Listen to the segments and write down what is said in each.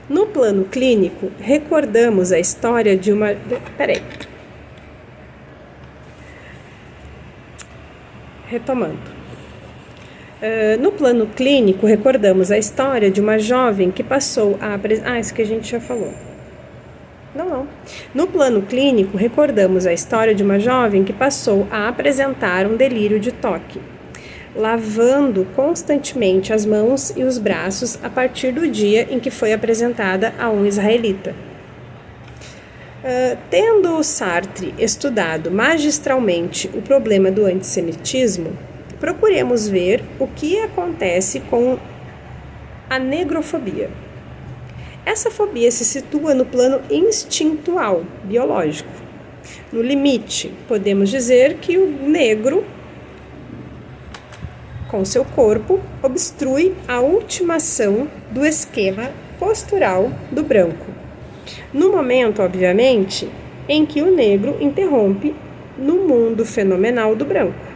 No plano clínico, recordamos a história de uma... Peraí. Retomando. No plano clínico, recordamos a história de uma jovem que passou a... isso que a gente já falou. Não. No plano clínico, recordamos a história de uma jovem que passou a apresentar um delírio de toque, lavando constantemente as mãos e os braços a partir do dia em que foi apresentada a um israelita. Tendo Sartre estudado magistralmente o problema do antissemitismo, procuremos ver o que acontece com a negrofobia. Essa fobia se situa no plano instintual, biológico. No limite, podemos dizer que o negro, com seu corpo, obstrui a ultimação do esquema postural do branco. No momento, obviamente, em que o negro interrompe no mundo fenomenal do branco.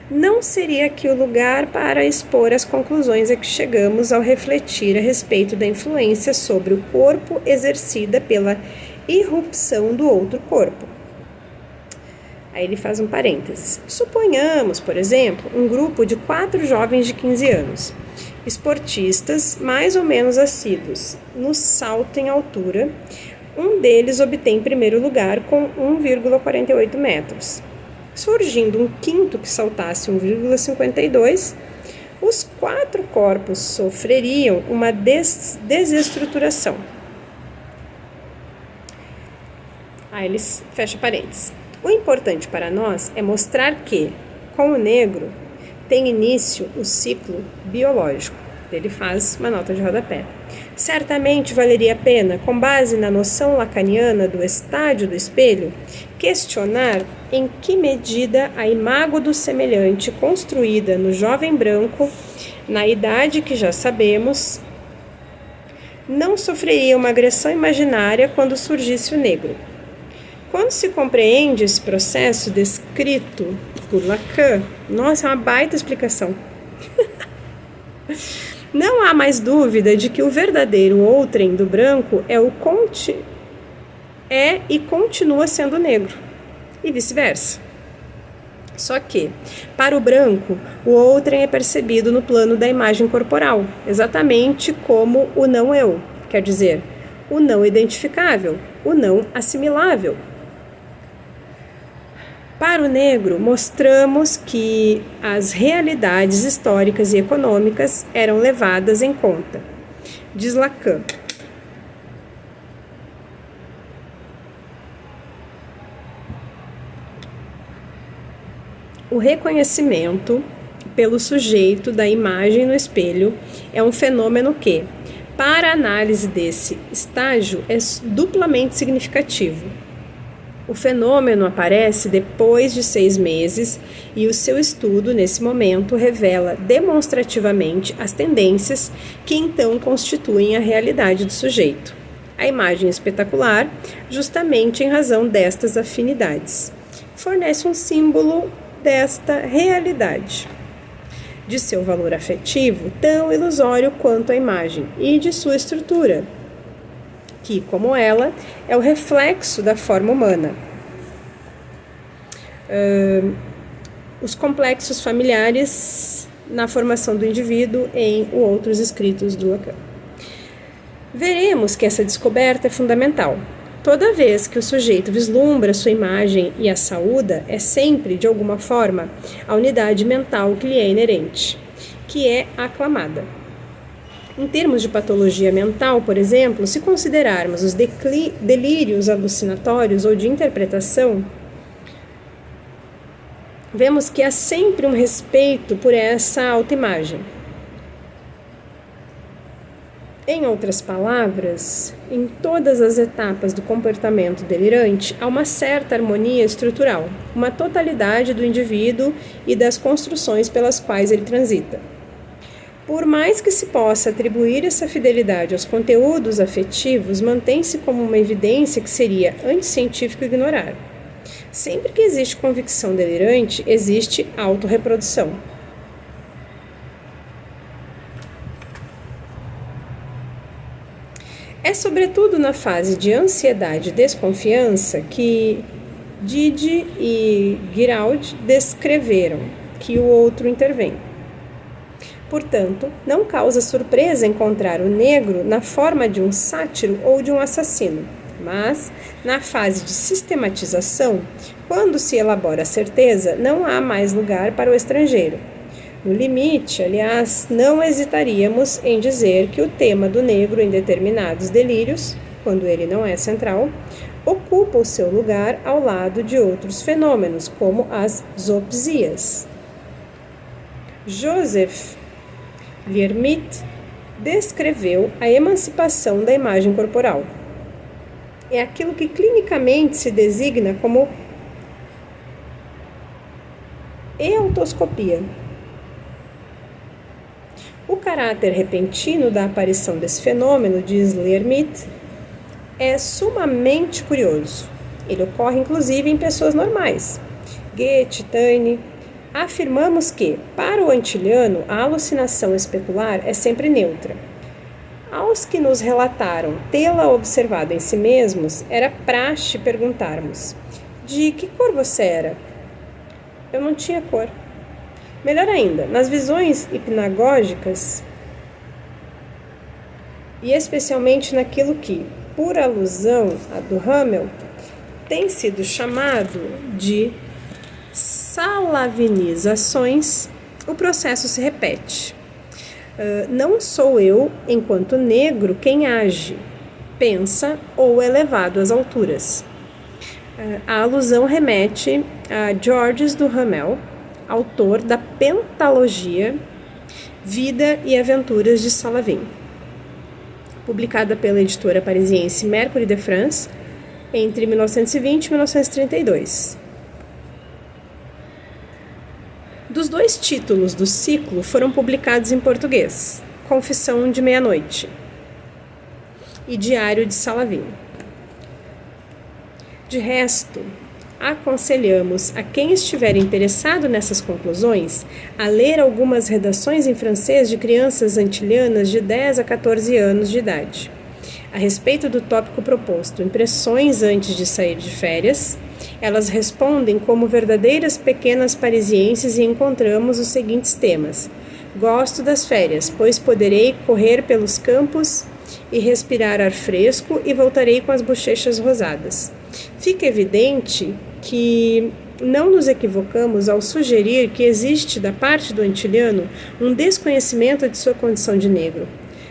Não seria aqui o lugar para expor as conclusões a que chegamos ao refletir a respeito da influência sobre o corpo exercida pela irrupção do outro corpo. Aí ele faz um parênteses. Suponhamos, por exemplo, um grupo de 4 jovens de 15 anos, esportistas mais ou menos assíduos, no salto em altura. Um deles obtém primeiro lugar com 1,48 metros. Surgindo um quinto que saltasse 1,52, os 4 corpos sofreriam uma desestruturação. Aí ele fecha parênteses. O importante para nós é mostrar que, com o negro, tem início o ciclo biológico. Ele faz uma nota de rodapé. Certamente valeria a pena, com base na noção lacaniana do estádio do espelho, questionar em que medida a imago do semelhante construída no jovem branco, na idade que já sabemos, não sofreria uma agressão imaginária quando surgisse o negro. Quando se compreende esse processo descrito por Lacan, nossa, é uma baita explicação. Não há mais dúvida de que o verdadeiro outrem do branco é e continua sendo negro, e vice-versa. Só que, para o branco, o outrem é percebido no plano da imagem corporal, exatamente como o não eu, quer dizer, o não identificável, o não assimilável. Para o negro, mostramos que as realidades históricas e econômicas eram levadas em conta. Diz Lacan. O reconhecimento pelo sujeito da imagem no espelho é um fenômeno que, para a análise desse estágio, é duplamente significativo. O fenômeno aparece depois de 6 meses e o seu estudo, nesse momento, revela demonstrativamente as tendências que então constituem a realidade do sujeito. A imagem espetacular, justamente em razão destas afinidades, fornece um símbolo desta realidade, de seu valor afetivo tão ilusório quanto a imagem e de sua estrutura, que, como ela, é o reflexo da forma humana. Os complexos familiares na formação do indivíduo em outros escritos do Lacan. Veremos que essa descoberta é fundamental. Toda vez que o sujeito vislumbra sua imagem e a saúda, é sempre, de alguma forma, a unidade mental que lhe é inerente, que é aclamada. Em termos de patologia mental, por exemplo, se considerarmos os delírios alucinatórios ou de interpretação, vemos que há sempre um respeito por essa autoimagem. Em outras palavras, em todas as etapas do comportamento delirante, há uma certa harmonia estrutural, uma totalidade do indivíduo e das construções pelas quais ele transita. Por mais que se possa atribuir essa fidelidade aos conteúdos afetivos, mantém-se como uma evidência que seria anticientífico ignorar. Sempre que existe convicção delirante, existe autorreprodução. É sobretudo na fase de ansiedade e desconfiança que Didi e Giraud descreveram que o outro intervém. Portanto, não causa surpresa encontrar o negro na forma de um sátiro ou de um assassino, mas, na fase de sistematização, quando se elabora a certeza, não há mais lugar para o estrangeiro. No limite, aliás, não hesitaríamos em dizer que o tema do negro em determinados delírios, quando ele não é central, ocupa o seu lugar ao lado de outros fenômenos, como as zoopsias. Joseph Lhermitte descreveu a emancipação da imagem corporal. É aquilo que clinicamente se designa como eutoscopia. O caráter repentino da aparição desse fenômeno, diz Lhermitte, é sumamente curioso. Ele ocorre inclusive em pessoas normais. Goethe, Taine. Afirmamos que, para o antiliano, a alucinação especular é sempre neutra. Aos que nos relataram tê-la observado em si mesmos, era praxe perguntarmos: de que cor você era? Eu não tinha cor. Melhor ainda, nas visões hipnagógicas, e especialmente naquilo que, por alusão a do Hamel, tem sido chamado de salavinizações, o processo se repete. Não sou eu, enquanto negro, quem age, pensa ou é levado às alturas. A alusão remete a Georges Duhamel, autor da pentalogia Vida e Aventuras de Salavin, publicada pela editora parisiense Mercury de France entre 1920 e 1932. Dos 2 títulos do ciclo foram publicados em português: Confissão de Meia-Noite e Diário de Salavin. De resto, aconselhamos a quem estiver interessado nessas conclusões a ler algumas redações em francês de crianças antilianas de 10 a 14 anos de idade. A respeito do tópico proposto, impressões antes de sair de férias, elas respondem como verdadeiras pequenas parisienses e encontramos os seguintes temas: gosto das férias, pois poderei correr pelos campos e respirar ar fresco e voltarei com as bochechas rosadas. Fica evidente que não nos equivocamos ao sugerir que existe da parte do antiliano um desconhecimento de sua condição de negro.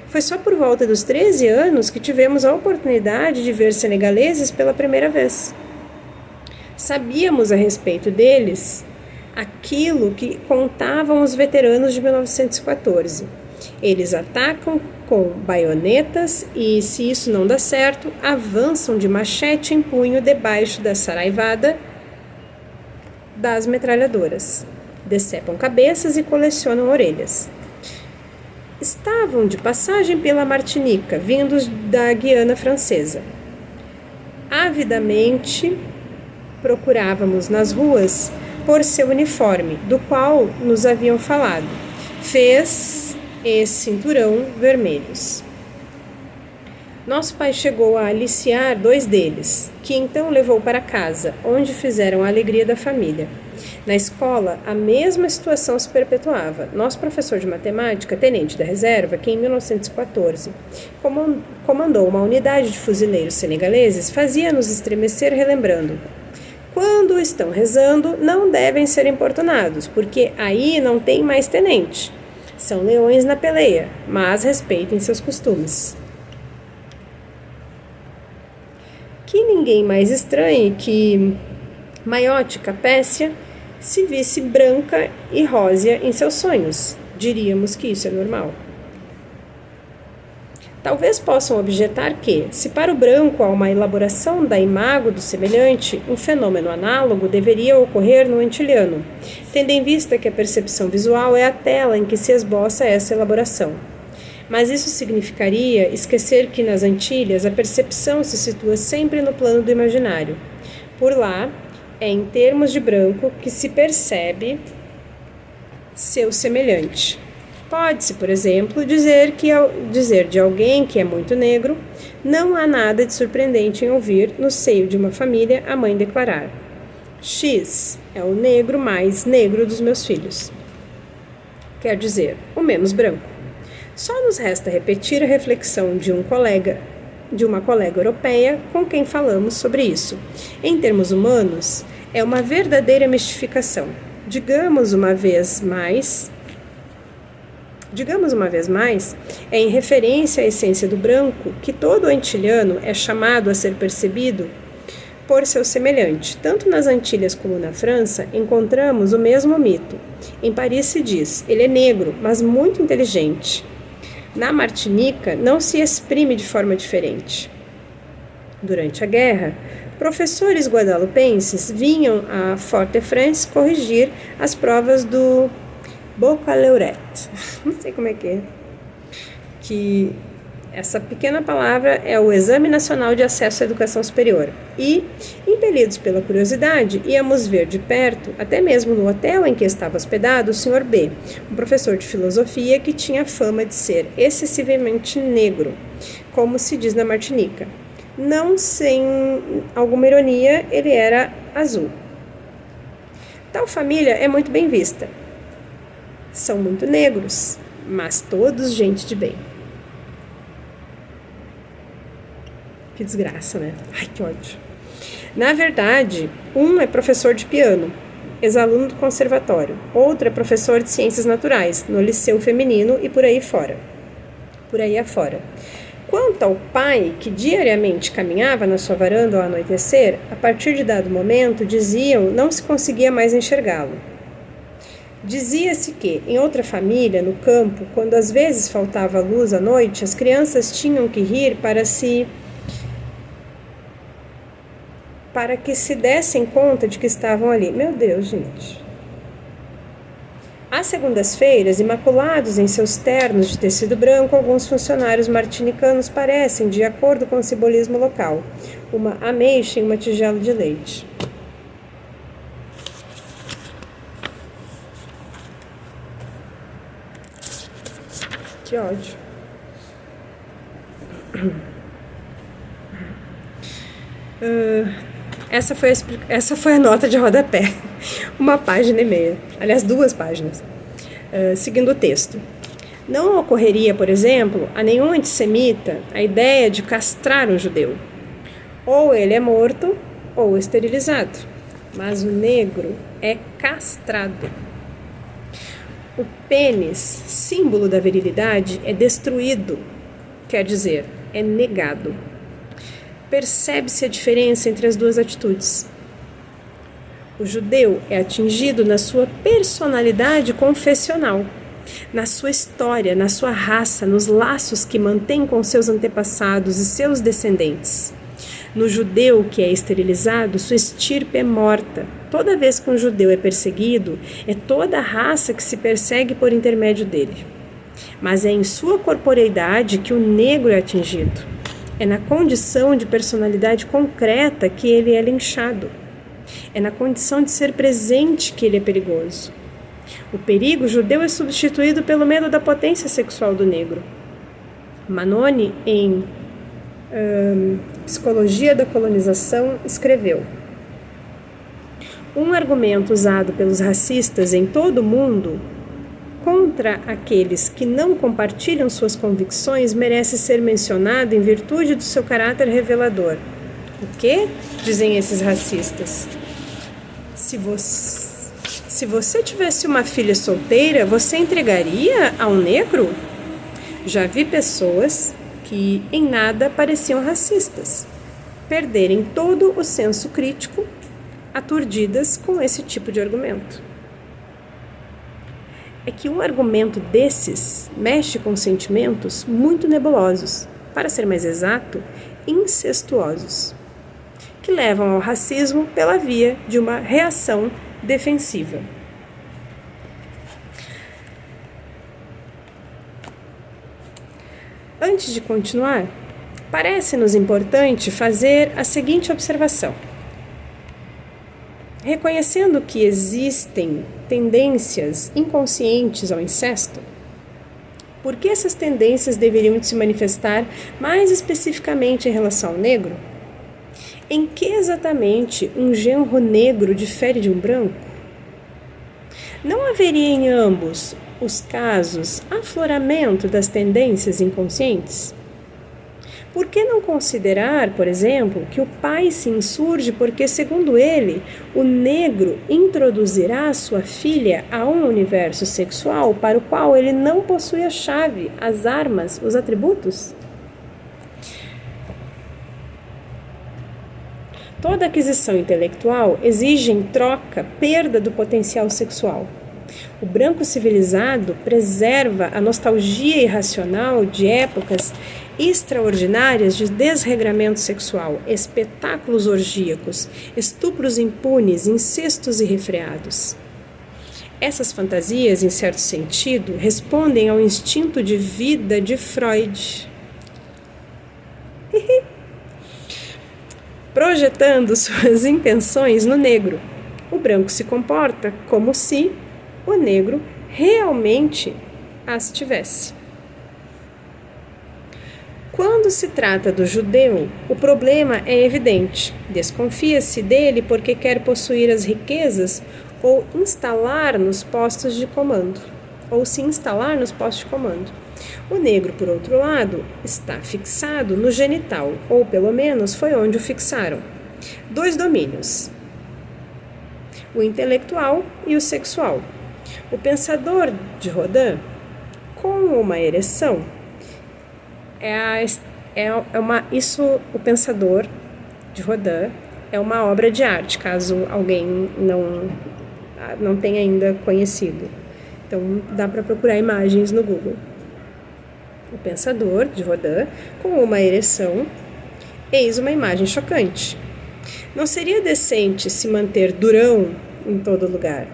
Foi só por volta dos 13 anos que tivemos a oportunidade de ver senegaleses pela primeira vez. Sabíamos a respeito deles aquilo que contavam os veteranos de 1914. Eles atacam com baionetas e, se isso não dá certo, avançam de machete em punho debaixo da saraivada das metralhadoras. Decepam cabeças e colecionam orelhas. Estavam de passagem pela Martinica, vindos da Guiana Francesa. Avidamente procurávamos nas ruas por seu uniforme, do qual nos haviam falado, fez e cinturão vermelhos. Nosso pai chegou a aliciar 2 deles, que então levou para casa, onde fizeram a alegria da família. Na escola, a mesma situação se perpetuava. Nosso professor de matemática, tenente da reserva, que em 1914 comandou uma unidade de fuzileiros senegaleses, fazia-nos estremecer relembrando: quando estão rezando, não devem ser importunados, porque aí não tem mais tenente. São leões na peleia, mas respeitem seus costumes. Que ninguém mais estranhe que Maiote Capécia se visse branca e rósea em seus sonhos. Diríamos que isso é normal. Talvez possam objetar que, se para o branco há uma elaboração da imago do semelhante, um fenômeno análogo deveria ocorrer no antiliano, tendo em vista que a percepção visual é a tela em que se esboça essa elaboração. Mas isso significaria esquecer que nas Antilhas a percepção se situa sempre no plano do imaginário. Por lá, é em termos de branco que se percebe seu semelhante. Pode-se, por exemplo, dizer de alguém que é muito negro, não há nada de surpreendente em ouvir, no seio de uma família, a mãe declarar: X é o negro mais negro dos meus filhos. Quer dizer, o menos branco. Só nos resta repetir a reflexão de uma colega europeia com quem falamos sobre isso. Em termos humanos, é uma verdadeira mistificação. Digamos uma vez mais, é em referência à essência do branco que todo antilhano é chamado a ser percebido por seu semelhante. Tanto nas Antilhas como na França, encontramos o mesmo mito. Em Paris se diz, ele é negro, mas muito inteligente. Na Martinica, não se exprime de forma diferente. Durante a guerra, professores guadalupenses vinham a Fort-de-France corrigir as provas do baccalauréat. Não sei como é que é. Que essa pequena palavra é o Exame Nacional de Acesso à Educação Superior. E, impelidos pela curiosidade, íamos ver de perto, até mesmo no hotel em que estava hospedado, o Sr. B., um professor de filosofia que tinha fama de ser excessivamente negro, como se diz na Martinica. Não sem alguma ironia, ele era azul. Tal família é muito bem vista. São muito negros, mas todos gente de bem. Que desgraça, né? Ai, que ódio. Na verdade, um é professor de piano, ex-aluno do conservatório. Outro é professor de ciências naturais, no liceu feminino e por aí afora. Quanto ao pai, que diariamente caminhava na sua varanda ao anoitecer, a partir de dado momento, diziam, não se conseguia mais enxergá-lo. Dizia-se que, em outra família, no campo, quando às vezes faltava luz à noite, as crianças tinham que rir para que se dessem conta de que estavam ali. Meu Deus, gente. Às segundas-feiras, imaculados em seus ternos de tecido branco, alguns funcionários martinicanos parecem, de acordo com o simbolismo local, uma ameixa em uma tigela de leite. Que ódio. Essa foi a nota de rodapé. Uma página e meia. Aliás, 2 páginas. Seguindo o texto. Não ocorreria, por exemplo, a nenhum antissemita a ideia de castrar um judeu. Ou ele é morto ou esterilizado. Mas o negro é castrado. O pênis, símbolo da virilidade, é destruído. Quer dizer, é negado. Percebe-se a diferença entre as duas atitudes. O judeu é atingido na sua personalidade confessional, na sua história, na sua raça, nos laços que mantém com seus antepassados e seus descendentes. No judeu que é esterilizado, sua estirpe é morta. Toda vez que um judeu é perseguido, é toda a raça que se persegue por intermédio dele. Mas é em sua corporeidade que o negro é atingido. É na condição de personalidade concreta que ele é linchado. É na condição de ser presente que ele é perigoso. O perigo judeu é substituído pelo medo da potência sexual do negro. Manoni, em Psicologia da Colonização, escreveu: um argumento usado pelos racistas em todo o mundo contra aqueles que não compartilham suas convicções merece ser mencionado em virtude do seu caráter revelador. O quê? Dizem esses racistas. Se você tivesse uma filha solteira, você entregaria a um negro? Já vi pessoas que em nada pareciam racistas perderem todo o senso crítico, aturdidas com esse tipo de argumento. É que um argumento desses mexe com sentimentos muito nebulosos, para ser mais exato, incestuosos, que levam ao racismo pela via de uma reação defensiva. Antes de continuar, parece-nos importante fazer a seguinte observação. Reconhecendo que existem tendências inconscientes ao incesto, Por que essas tendências deveriam se manifestar mais especificamente em relação ao negro? Em que exatamente um genro negro difere de um branco? Não haveria em ambos os casos afloramento das tendências inconscientes? Por que não considerar, por exemplo, que o pai se insurge porque, segundo ele, o negro introduzirá sua filha a um universo sexual para o qual ele não possui a chave, as armas, os atributos? Toda aquisição intelectual exige, em troca, perda do potencial sexual. O branco civilizado preserva a nostalgia irracional de épocas extraordinárias de desregramento sexual, espetáculos orgíacos, estupros impunes, incestos irrefreados. Essas fantasias, em certo sentido, respondem ao instinto de vida de Freud. Projetando suas intenções no negro, o branco se comporta como se o negro realmente as tivesse. Quando se trata do judeu, o problema é evidente. Desconfia-se dele porque quer possuir as riquezas ou instalar nos postos de comando, ou se instalar nos postos de comando. O negro, por outro lado, está fixado no genital, ou pelo menos foi onde o fixaram. 2 domínios: o intelectual e o sexual. O pensador de Rodin, com uma ereção, o pensador de Rodin é uma obra de arte, caso alguém não tenha ainda conhecido. Então, dá para procurar imagens no Google. O pensador de Rodin, com uma ereção, eis uma imagem chocante. Não seria decente se manter durão em todo lugar.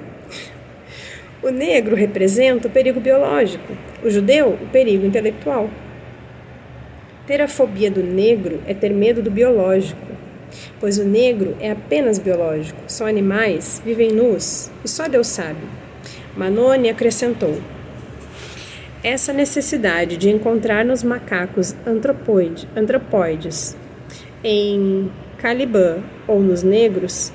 O negro representa o perigo biológico, o judeu, o perigo intelectual. Ter a fobia do negro é ter medo do biológico, pois o negro é apenas biológico, são animais, vivem nus, e só Deus sabe. Manoni acrescentou: essa necessidade de encontrar nos macacos antropóides, em Caliban ou nos negros,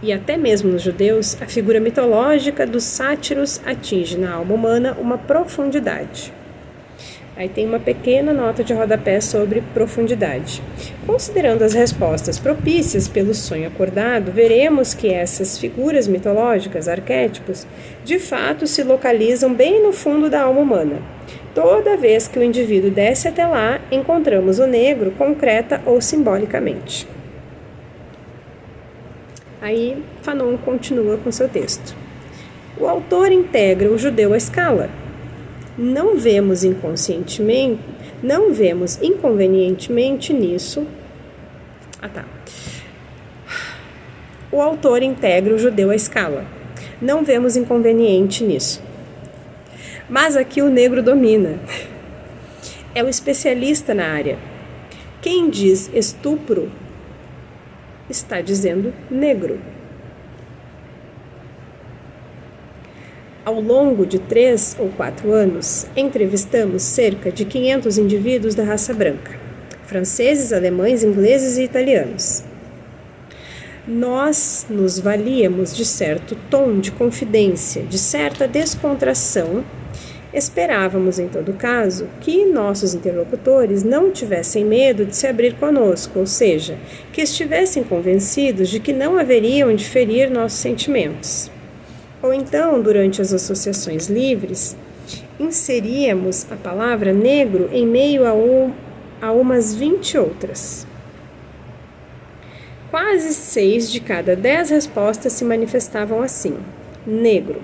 e até mesmo nos judeus, a figura mitológica dos sátiros atinge na alma humana uma profundidade. Aí tem uma pequena nota de rodapé sobre profundidade. Considerando as respostas propícias pelo sonho acordado, veremos que essas figuras mitológicas, arquétipos, de fato se localizam bem no fundo da alma humana. Toda vez que o indivíduo desce até lá, encontramos o negro concreta ou simbolicamente. Aí Fanon continua com seu texto. O autor integra o judeu à escala. Não vemos inconvenientemente nisso. O autor integra o judeu à escala. Não vemos inconveniente nisso. Mas aqui o negro domina. É o especialista na área. Quem diz estupro está dizendo negro. Ao longo de 3 ou 4 anos, entrevistamos cerca de 500 indivíduos da raça branca, franceses, alemães, ingleses e italianos. Nós nos valíamos de certo tom de confidência, de certa descontração. Esperávamos, em todo caso, que nossos interlocutores não tivessem medo de se abrir conosco, ou seja, que estivessem convencidos de que não haveriam de ferir nossos sentimentos. Ou então, durante as associações livres, inseríamos a palavra negro em meio a umas 20 outras. Quase 6 de cada 10 respostas se manifestavam assim: negro.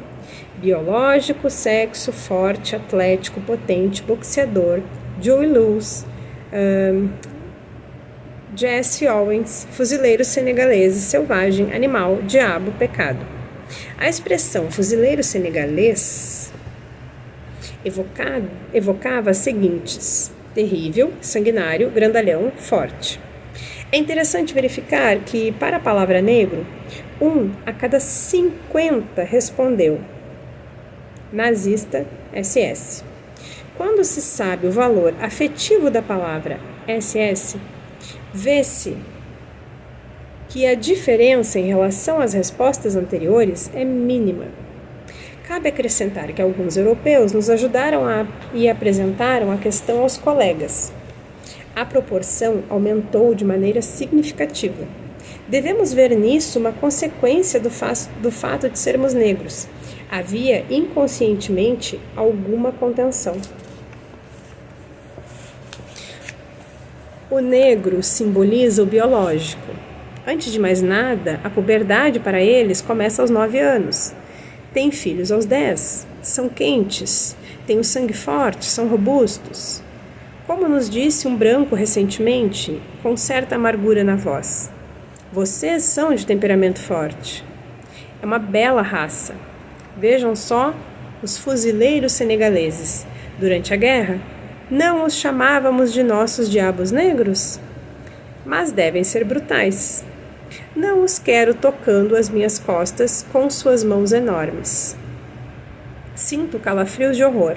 Biológico, sexo, forte, atlético, potente, boxeador, Joey Lewis, Jesse Owens, fuzileiro senegalês, selvagem, animal, diabo, pecado. A expressão fuzileiro senegalês evocava as seguintes: terrível, sanguinário, grandalhão, forte. É interessante verificar que, para a palavra negro, 1 a cada 50 respondeu nazista, SS. Quando se sabe o valor afetivo da palavra SS, vê-se que a diferença em relação às respostas anteriores é mínima. Cabe acrescentar que alguns europeus nos ajudaram e apresentaram a questão aos colegas. A proporção aumentou de maneira significativa. Devemos ver nisso uma consequência do fato de sermos negros. Havia inconscientemente alguma contenção. O negro simboliza o biológico. Antes de mais nada, a puberdade para eles começa aos 9 anos. Têm filhos aos 10, são quentes, têm o sangue forte, são robustos. Como nos disse um branco recentemente, com certa amargura na voz, vocês são de temperamento forte. É uma bela raça. Vejam só os fuzileiros senegaleses. Durante a guerra, não os chamávamos de nossos diabos negros? Mas devem ser brutais. Não os quero tocando as minhas costas com suas mãos enormes. Sinto calafrios de horror,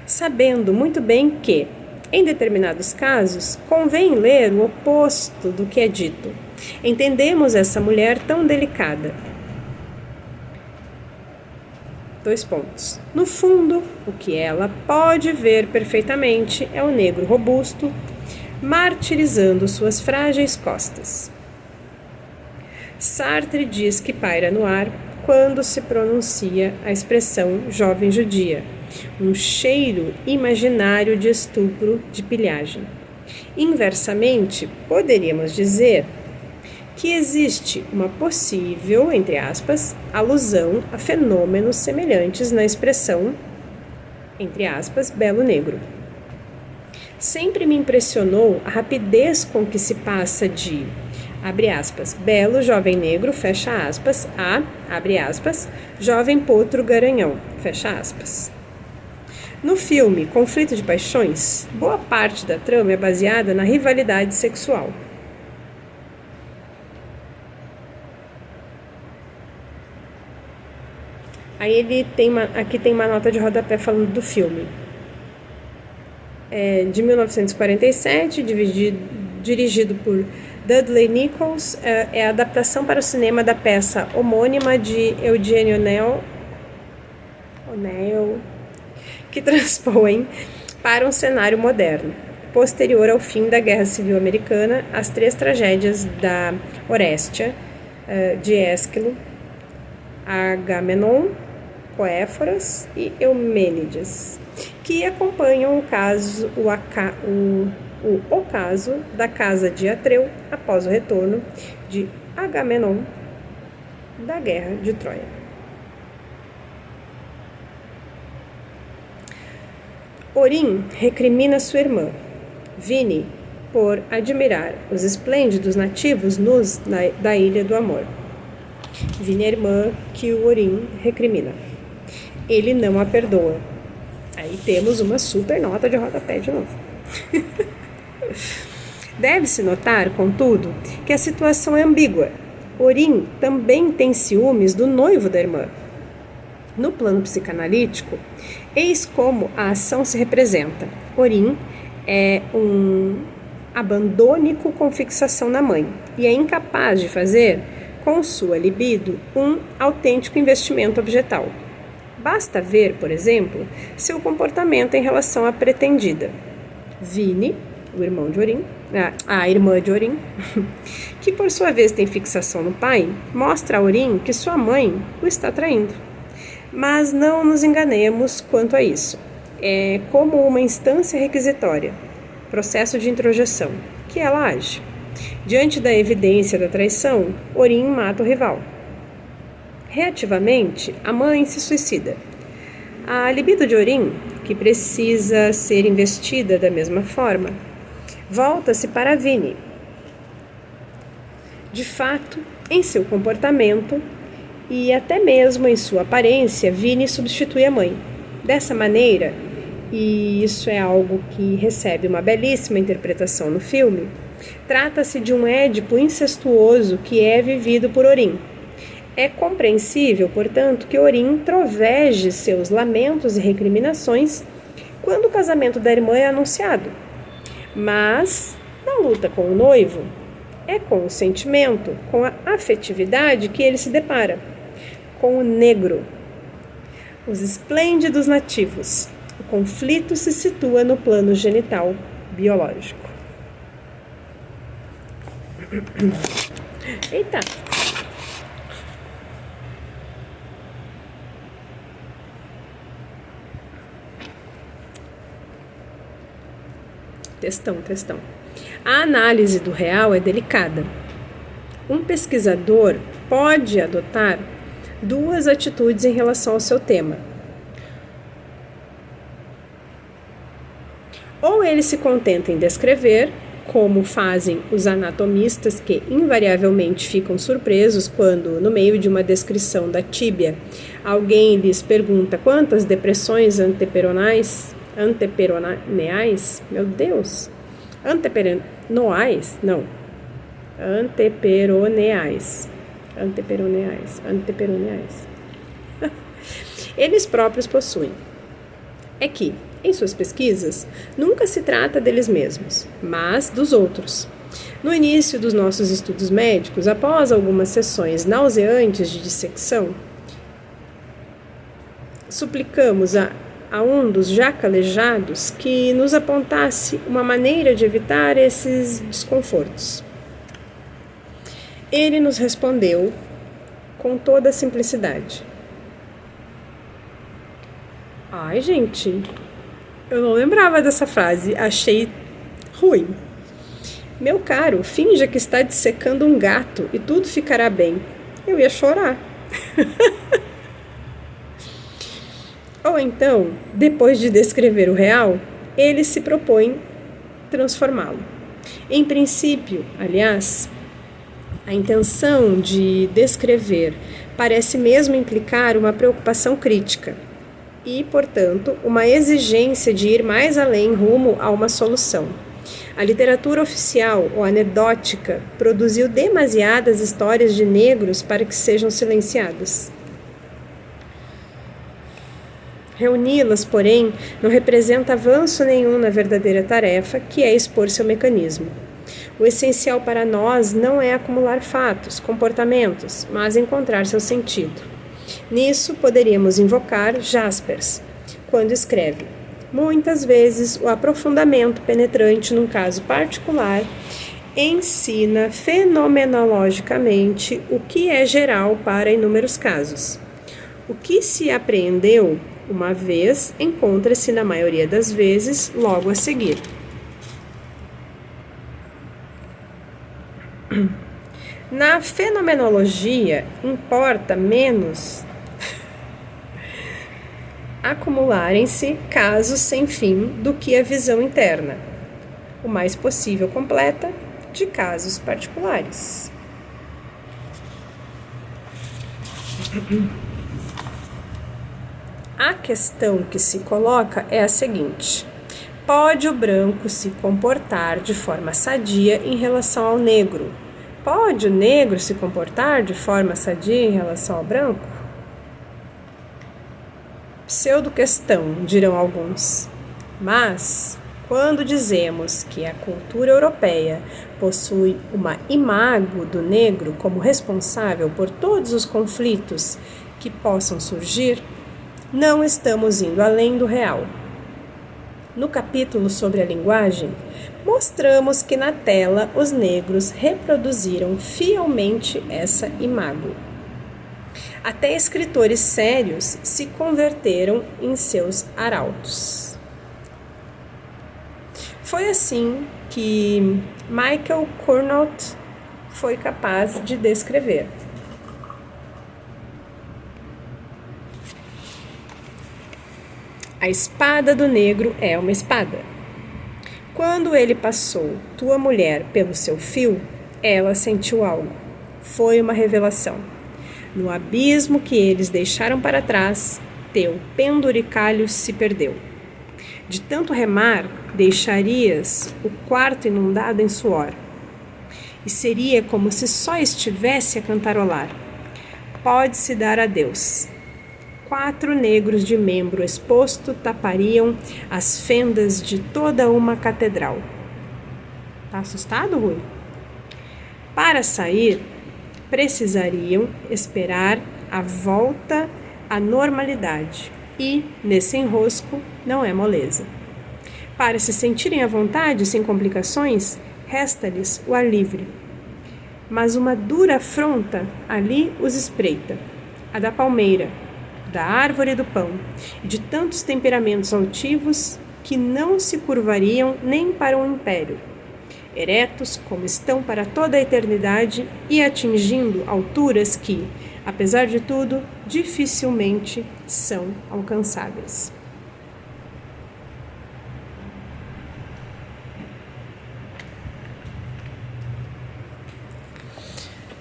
sabendo muito bem que, em determinados casos, convém ler o oposto do que é dito. Entendemos essa mulher tão delicada. 2 pontos. No fundo, o que ela pode ver perfeitamente é o negro robusto, martirizando suas frágeis costas. Sartre diz que paira no ar quando se pronuncia a expressão jovem judia, um cheiro imaginário de estupro, de pilhagem. Inversamente, poderíamos dizer que existe uma possível, entre aspas, alusão a fenômenos semelhantes na expressão, entre aspas, belo negro. Sempre me impressionou a rapidez com que se passa de, abre aspas, belo jovem negro, fecha aspas, a, abre aspas, jovem potro garanhão, fecha aspas. No filme Conflito de Paixões, boa parte da trama é baseada na rivalidade sexual. Aí aqui tem uma nota de rodapé falando do filme. De 1947, dirigido por Dudley Nichols, é a adaptação para o cinema da peça homônima de Eugene O'Neill, que transpõe para um cenário moderno, posterior ao fim da Guerra Civil Americana, as 3 tragédias da Orestia, de Ésquilo, Agamenon, Coéforas e Eumênides, que acompanham o caso da casa de Atreu após o retorno de Agamenon da Guerra de Troia. Orim recrimina sua irmã, Vini, por admirar os esplêndidos nativos nus da Ilha do Amor. Vini é a irmã que o Orim recrimina. Ele não a perdoa. Aí temos uma super nota de rodapé de novo. Deve-se notar, contudo, que a situação é ambígua. Orim também tem ciúmes do noivo da irmã. No plano psicanalítico, eis como a ação se representa. Orim é um abandônico com fixação na mãe e é incapaz de fazer, com sua libido, um autêntico investimento objetal. Basta ver, por exemplo, seu comportamento em relação à pretendida. Vini, o irmão de Orim, a irmã de Orim, que por sua vez tem fixação no pai, mostra a Orim que sua mãe o está traindo. Mas não nos enganemos quanto a isso. É como uma instância requisitória, processo de introjeção, que ela age. Diante da evidência da traição, Orim mata o rival. Reativamente, a mãe se suicida. A libido de Orim, que precisa ser investida da mesma forma, volta-se para Vini. De fato, em seu comportamento e até mesmo em sua aparência, Vini substitui a mãe. Dessa maneira, e isso é algo que recebe uma belíssima interpretação no filme, trata-se de um Édipo incestuoso que é vivido por Orim. É compreensível, portanto, que Orim troveje seus lamentos e recriminações quando o casamento da irmã é anunciado. Mas, na luta com o noivo, é com o sentimento, com a afetividade que ele se depara, com o negro. Os esplêndidos nativos. O conflito se situa no plano genital biológico. Eita! Textão. A análise do real é delicada. Um pesquisador pode adotar duas atitudes em relação ao seu tema. Ou ele se contenta em descrever, como fazem os anatomistas que invariavelmente ficam surpresos quando, no meio de uma descrição da tíbia, alguém lhes pergunta quantas depressões anteperoneais, meu Deus, anteperoneais. Eles próprios possuem. É que, em suas pesquisas, nunca se trata deles mesmos, mas dos outros. No início dos nossos estudos médicos, após algumas sessões nauseantes de dissecção, suplicamos a um dos já calejados que nos apontasse uma maneira de evitar esses desconfortos. Ele nos respondeu com toda a simplicidade. Ai, gente, eu não lembrava dessa frase, achei ruim. Meu caro, finja que está dissecando um gato e tudo ficará bem. Eu ia chorar. Ou então, depois de descrever o real, ele se propõe transformá-lo. Em princípio, aliás, a intenção de descrever parece mesmo implicar uma preocupação crítica e, portanto, uma exigência de ir mais além rumo a uma solução. A literatura oficial ou anedótica produziu demasiadas histórias de negros para que sejam silenciadas. Reuni-las, porém, não representa avanço nenhum na verdadeira tarefa, que é expor seu mecanismo. O essencial para nós não é acumular fatos, comportamentos, mas encontrar seu sentido. Nisso, poderíamos invocar Jaspers, quando escreve: muitas vezes o aprofundamento penetrante num caso particular ensina fenomenologicamente o que é geral para inúmeros casos. O que se apreendeu uma vez encontra-se, na maioria das vezes, logo a seguir. Na fenomenologia, importa menos acumularem-se casos sem fim do que a visão interna, o mais possível completa, de casos particulares. A questão que se coloca é a seguinte: pode o branco se comportar de forma sadia em relação ao negro? Pode o negro se comportar de forma sadia em relação ao branco? Pseudo-questão, dirão alguns. Mas, quando dizemos que a cultura europeia possui uma imago do negro como responsável por todos os conflitos que possam surgir, não estamos indo além do real. No capítulo sobre a linguagem, mostramos que na tela os negros reproduziram fielmente essa imago. Até escritores sérios se converteram em seus arautos. Foi assim que Michael Curnout foi capaz de descrever. A espada do negro é uma espada. Quando ele passou tua mulher pelo seu fio, ela sentiu algo. Foi uma revelação. No abismo que eles deixaram para trás, teu penduricalho se perdeu. De tanto remar, deixarias o quarto inundado em suor. E seria como se só estivesse a cantarolar. Pode-se dar adeus. 4 negros de membro exposto tapariam as fendas de toda uma catedral. Tá assustado, Rui? Para sair, precisariam esperar a volta à normalidade e, nesse enrosco, não é moleza. Para se sentirem à vontade, sem complicações, resta-lhes o ar livre. Mas uma dura afronta ali os espreita, a da palmeira, da árvore do pão, e de tantos temperamentos altivos que não se curvariam nem para um império, eretos como estão para toda a eternidade e atingindo alturas que, apesar de tudo, dificilmente são alcançáveis.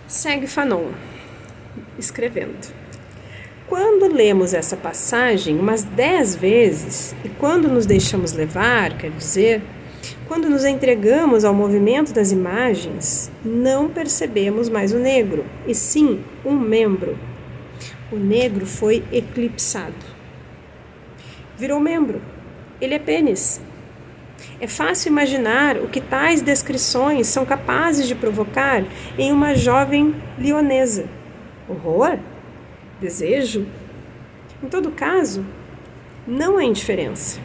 Segue Fanon, escrevendo. Quando lemos essa passagem umas 10 vezes, e quando nos deixamos levar, quer dizer, quando nos entregamos ao movimento das imagens, não percebemos mais o negro, e sim um membro. O negro foi eclipsado. Virou membro. Ele é pênis. É fácil imaginar o que tais descrições são capazes de provocar em uma jovem lionesa. Horror? Desejo? Em todo caso, não há indiferença.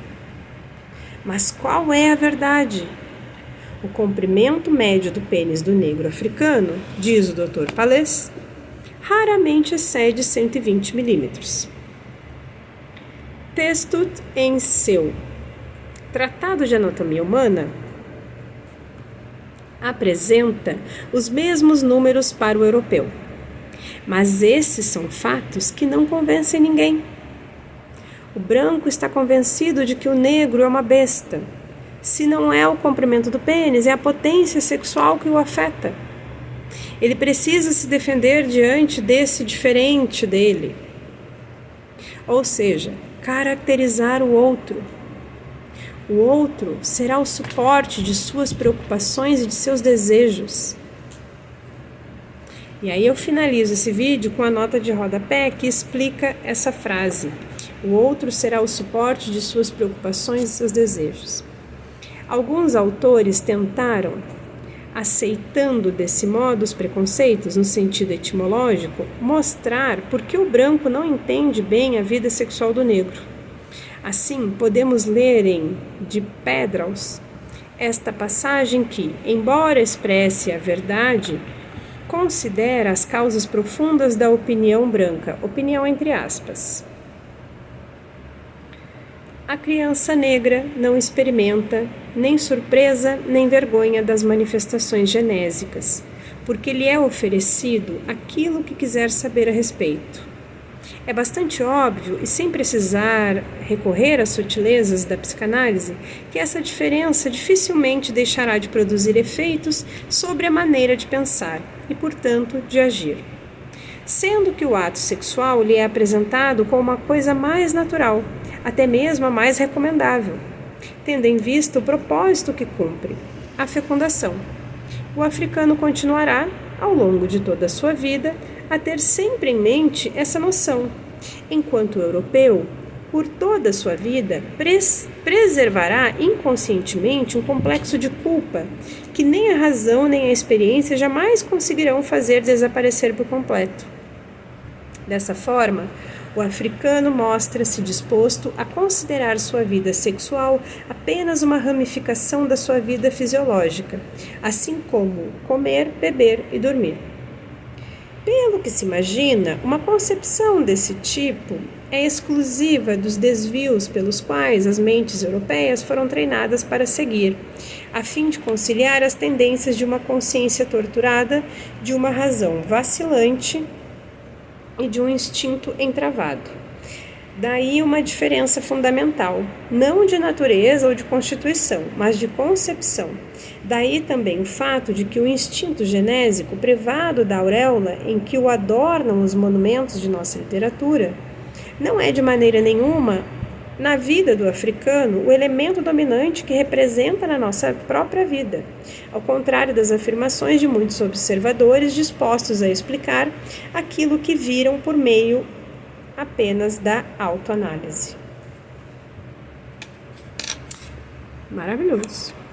Mas qual é a verdade? O comprimento médio do pênis do negro africano, diz o Dr. Palès, raramente excede 120 milímetros. Texto em seu Tratado de Anatomia Humana apresenta os mesmos números para o europeu. Mas esses são fatos que não convencem ninguém. O branco está convencido de que o negro é uma besta. Se não é o comprimento do pênis, é a potência sexual que o afeta. Ele precisa se defender diante desse diferente dele. Ou seja, caracterizar o outro. O outro será o suporte de suas preocupações e de seus desejos. E aí eu finalizo esse vídeo com a nota de rodapé que explica essa frase. O outro será o suporte de suas preocupações e seus desejos. Alguns autores tentaram, aceitando desse modo os preconceitos no sentido etimológico, mostrar por que o branco não entende bem a vida sexual do negro. Assim, podemos ler em De Pedrals esta passagem que, embora expresse a verdade, considera as causas profundas da opinião branca, opinião entre aspas. A criança negra não experimenta nem surpresa nem vergonha das manifestações genésicas, porque lhe é oferecido aquilo que quiser saber a respeito. É bastante óbvio, e sem precisar recorrer às sutilezas da psicanálise, que essa diferença dificilmente deixará de produzir efeitos sobre a maneira de pensar e, portanto, de agir. Sendo que o ato sexual lhe é apresentado como uma coisa mais natural, até mesmo a mais recomendável, tendo em vista o propósito que cumpre, a fecundação. O africano continuará, ao longo de toda a sua vida, a ter sempre em mente essa noção, enquanto o europeu, por toda a sua vida, preservará inconscientemente um complexo de culpa que nem a razão nem a experiência jamais conseguirão fazer desaparecer por completo. Dessa forma, o africano mostra-se disposto a considerar sua vida sexual apenas uma ramificação da sua vida fisiológica, assim como comer, beber e dormir. Pelo que se imagina, uma concepção desse tipo é exclusiva dos desvios pelos quais as mentes europeias foram treinadas para seguir, a fim de conciliar as tendências de uma consciência torturada, de uma razão vacilante e de um instinto entravado. Daí uma diferença fundamental, não de natureza ou de constituição, mas de concepção. Daí também o fato de que o instinto genésico, privado da auréola em que o adornam os monumentos de nossa literatura, não é de maneira nenhuma, na vida do africano, o elemento dominante que representa na nossa própria vida, ao contrário das afirmações de muitos observadores dispostos a explicar aquilo que viram por meio apenas da autoanálise. Maravilhoso!